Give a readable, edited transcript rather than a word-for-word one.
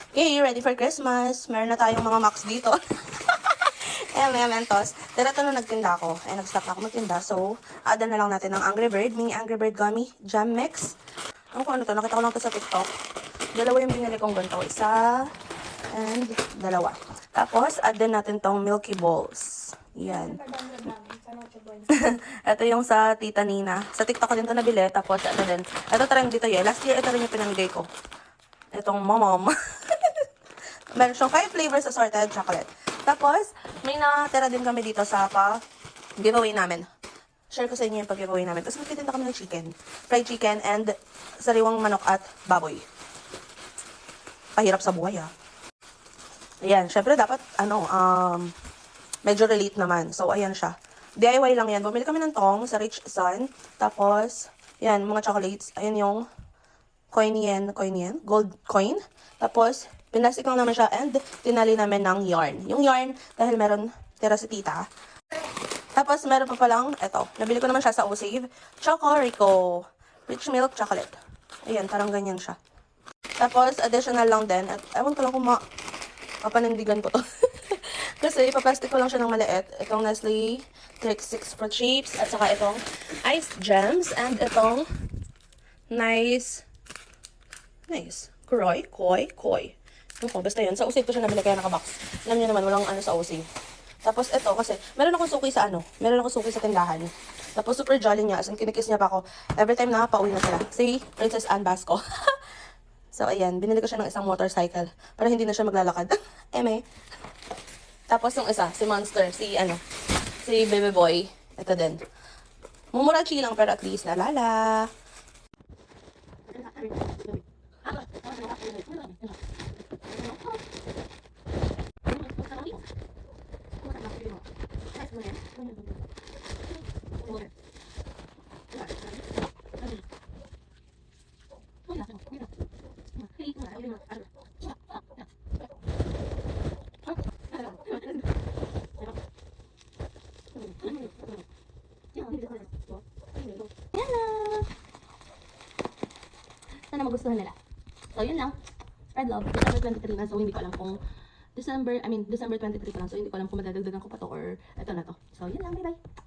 Okay, ready for Christmas. Meron na tayong mga Max dito. Mentos. Direto na nagtinda ako. Nag-stop na ako magtinda. So, add na lang natin ng Angry Bird. Mini Angry Bird Gummy Jam Mix. Ano ko ano to? Nakita ko lang to sa TikTok. Dalawa yung binili kong ganito. Isa and dalawa. Tapos, add din natin tong Milky Balls. Yan. Ito yung sa Tita Nina. Sa TikTok ko din to nabili. Tapos, ito din. Ito trend dito yun. Last year, ito rin yung pinamigay ko. Itong momom. Meron siyang 5 flavors assorted chocolate. Tapos, may natira din kami dito sa giveaway namin. Share ko sa inyo yung pag-giveaway namin. Tapos magtitinda kami ng chicken. Fried chicken and sariwang manok at baboy. Pahirap sa buhay Ayan, syempre dapat, medyo relate naman. So, ayan siya. DIY lang yan. Bumili kami ng tong sa Rich Sun. Tapos, yan, mga chocolates. Ayan yung coin yen, gold coin. Tapos, pinlastic lang naman siya and tinali namin ng yarn. Yung yarn, dahil meron tira si tita. Tapos, meron pa palang, eto, nabili ko naman siya sa O-Save. Choco Rico Rich Milk Chocolate. Ayan, parang ganyan siya. Tapos, additional lang din. At ewan ko lang kung papanindigan ko to. Kasi, ipaplastic ko lang siya ng maliit. Itong Nestle Trick 6 Fruit Shapes. At saka itong Iced Gems. And itong nice. Koi. Basta yun. Sa O-Save ko siya nabili kaya nakabox. Alam niyo naman, walang ano sa O-Save. Tapos ito, kasi meron akong suki sa tindahan. Tapos super jolly niya. As in, kinikiss niya pa ako. Every time na pauwi na sila. Si Princess Anne Basco. So, ayan. Binili ko siya ng isang motorcycle. Para hindi na siya maglalakad. Tapos yung isa, si Monster. Si Baby Boy. Ito din. Mumurachi lang pero at least nalala. Sana magustuhan nila. So, yun lang. Spread love. December 23 na. So, hindi ko alam kung December 23 pa lang. So, hindi ko alam kung madadagdagan ko pa to or eto na to. So, yun lang. Bye-bye.